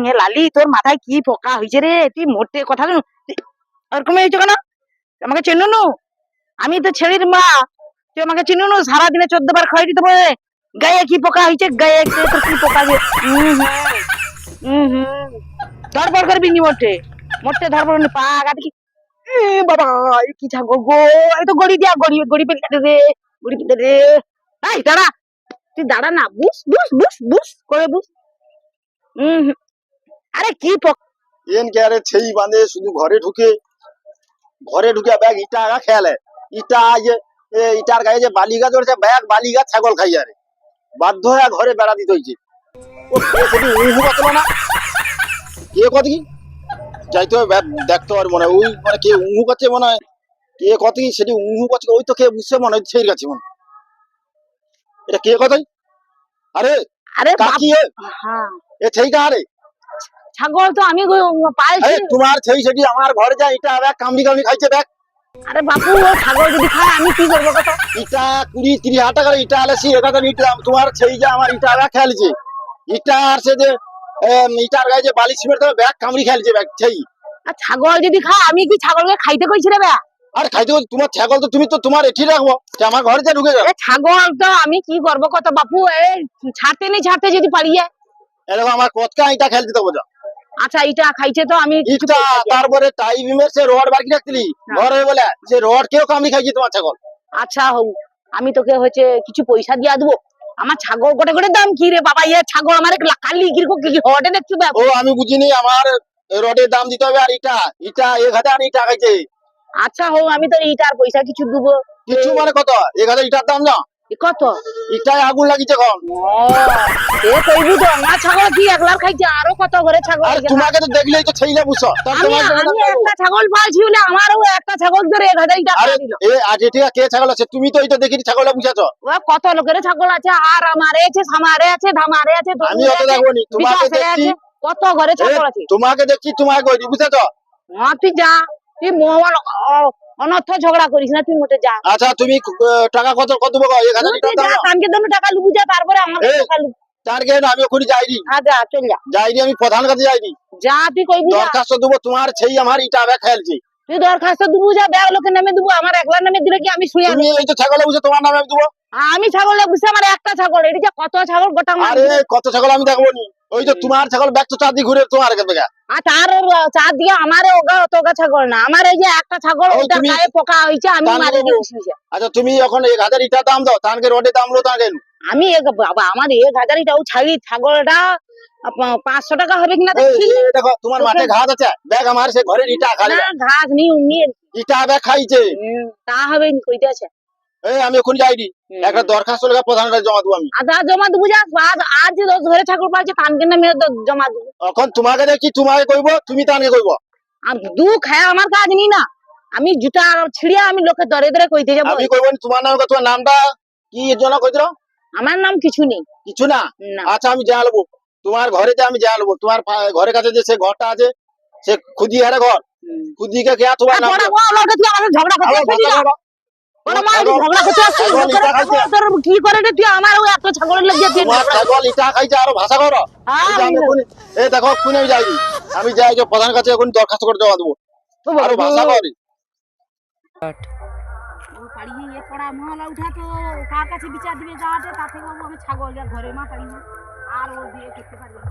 এ লালি, তোর মাথায় কি পোকা হয়েছে রে? তুই মোটে কথা ওরকম হয়েছে কেন? আমাকে চেনো নু? আমি তো ছেড়ির মা। তুই আমাকে চিনো নু? সারাদিনে 14 বার খাই দিতে পারে। গায়ে কি পোকা হয়েছে? গায়ে তোর কি পোকা যে? ধরপড় করবি নি মোটে? মোটে ধরপড় নি, পা গাতে কি? বাবা, এ কি ছাগল গো? এই তো গড়ি দিয়া, গড়ি গড়ি পেলে রে, গড়ি পেলে রে। এই দাঁড়া, তুই দাঁড়া না, বুস বুস বুস বুস করে বুস। আরে কি পোকা! এন কে আরে ছেই বাঁধে শুধু ঘরে ঢুকে ব্যাগ ইটা আগা খেয়ালে ইটা যে ইটার গায়ে যে বালি গাছ ধরেছে ব্যাগ বালি গাছ ছাগল খাই আরে বাধ্য হয়ে ঘরে বেড়া দিতে হয়েছে। ও সেটি উহু বাতলো না কে কত কি যাইতে হবে দেখতে পারে মনে হয় ওই মানে কে উহু করছে মনে হয় কে কত কি সেটি উহু করছে ওই তো কে বুঝছে মনে হয় সেই গাছে মনে এটা কে কথাই আরে আরে কাকি হ্যাঁ, এ সেই কারে ছাগল তো আমি পালছি। তোমার সেই সেটি আমার ঘরে যা ইটা ব্যাগ কামড়ি কামড়ি খাইছে ব্যাগ। আরে বাপু, ও ছাগল যদি খায় আমি কি করবো কত? ইটা 20-30 হাজার টাকার ইটা আলেছি এখানে ইটা তোমার সেই যে আমার ইটা ব্যাগ খেলছে ইটা আর সে যে ইটার গায়ে যে বালি সিমেন্ট ব্যাগ কামড়ি খেলছে ব্যাগ সেই। আর ছাগল যদি খায় আমি কি ছাগলকে খাইতে কইছি রে? আর খাইতে তোমার ছাগল তো তুমি তো তোমার এটি রাখবো আমার ঘরে যা ঢুকে যাবে। ছাগল তো আমি কি করবো কত বাপু? এই ছাড়তে নেই, ছাড়তে যদি পারিয়ে এরকম আমার কতকা ইটা খেলতে দেবো যা। আচ্ছা, ইটা খাইছে তো আমি ইটা তারপরে টাইমের সে রড বাকি রাখছিলি ঘরে বলে সে রড কেউ কামড়ি খাইছে তোমার ছাগল। আচ্ছা হোক, আমি তোকে হচ্ছে কিছু পয়সা দিয়া দেবো। আমার ছাগল গোটে গোটে দাম কি রে বাবা? ইয়ে ছাগল আমার কালি কিরকম কি হটে দেখছো? ও আমি বুঝিনি আমার রডের দাম দিতে হবে আর ইটা ইটা 1000 ইটা খাইছে। আচ্ছা হোক, আমি তোর ইটার পয়সা কিছু দেবো। কিছু মানে কত? 1000 ইটার দাম না? কত? ইটায় আগুন লাগিছে এখন। এ কইবি তো আমার ছাগল কি একলার খাইছে? আরো কত ঘরে ছাগল? আর তোমাকে তো দেখলেই তো ছেইলে বুঝছো। আমি একটা ছাগল পালছি বলে আমারও একটা ছাগল ধরে 1000 টাকা দিল। এ আজ এটা কে ছাগল আছে? তুমি তো এটা দেখিনি ছাগলটা বুঝাছো। ও কত লোকের ছাগল আছে, আর আমারে আছে, সামারে আছে, ধামারে আছে, আমি অত দেখবনি তোমাকে দেখছি কত ঘরে ছাগল আছে। তোমাকে দেখছি তোমাকে কই বুঝাছো। হ্যাঁ তুই যা, তুই মোহন অনর্থ ঝগড়া করিস না, তুই মোটে যা। আচ্ছা তুমি টাকা কত কত দেবো? 1000 টাকা দাও। কানকে দনু টাকা লুবু যা, তারপরে আমার টাকা লুবু। টার্গে আমি ওখানে যাইনি। হ্যাঁ যা, চল যা। যাইনি আমি প্রধান কাছে যাইনি। যা তুই কইবি যা। দরখাস্ত দেবো তোমার সেই আমার ইটা আবে খেলছি। তুই দরখাস্ত দেবো যা, ব্যাগ লোকের নামে দেবো, আমার একলার নামে দিলে কি আমি শুয়ে? তুমি এই তো ছাগল বুঝে তোমার নামে আমি দেবো। আমি ছাগল বুঝে আমার একটা ছাগল, এটা যে কত ছাগল গোটা। আরে কত ছাগল আমি দেখবো নি। ওই তো তোমার ছাগল ব্যাগ তো চাঁদি ঘুরে তোমার কাছে। আর তার চার দিয়ে আমারে ওগা ছাগল না, আমার এই যে একটা ছাগল ওটা গায়ে পোকা হইছে, আমি মারি দিয়েছি। আচ্ছা তুমি এখন 1000 ইটা দাম দাও, তানকে রোডে দাম লো তানকে। আমি বাবা আমার 1000 টাও ছাড়ি, ছাগলটা 500 টাকা হবে কিনা দেখি। দেখো তোমার মাঠে ঘাস আছে, ব্যাগ আমার সে ঘরে ইটা খালি ঘাস নি উনি ইটা ব্যাগ খাইছে। তা হবে নি কইতে আছে। এই আমি এখন যাইনি, একটা দরখাস্ত লেখা প্রধানটা জমা দেবো আমি। আদা জমা দেবো যা, আজ যে ঘরে ছাগল পালছে তানকে নামে জমা দেবো। এখন তোমাকে দেখি তোমাকে কইবো, তুমি তানকে কইবো। আর দুঃখ হ্যাঁ আমার কাজ নি না, আমি জুতা ছিড়িয়া আমি লোকে দরে দরে কইতে যাবো। আমি কইবো তোমার নাম, তোমার নামটা কি এর জন্য কইছিল? আমার নাম কিছু নেই। কিছু না? আচ্ছা আমি যা নেবো তোমার ঘরে, যে আমি যা নেবো তোমার ঘরের কাছে যে সে ঘরটা আছে সে খুদি হারে ঘর, খুদিকে কে তোমার নাম ঝগড়া করতে কি করে রে তুই? আমার এত ছাগলের লাগিয়ে ছাগল ইটা খাইছে আরো ভাষা করো। এই দেখো কোনে যাইনি, আমি যাই যে প্রধান কাছে এখন দরখাস্ত করে জমা দেবো আরো ভাষা করি। পাড়িয়ে পড়া মহলা উঠা তো কার কাছে বিচার দিবে যাতে, তাতে বাবু আমি ছাগল যা ঘরে মা পাড়িয়ে আর ও দিয়ে করতে পারবে না।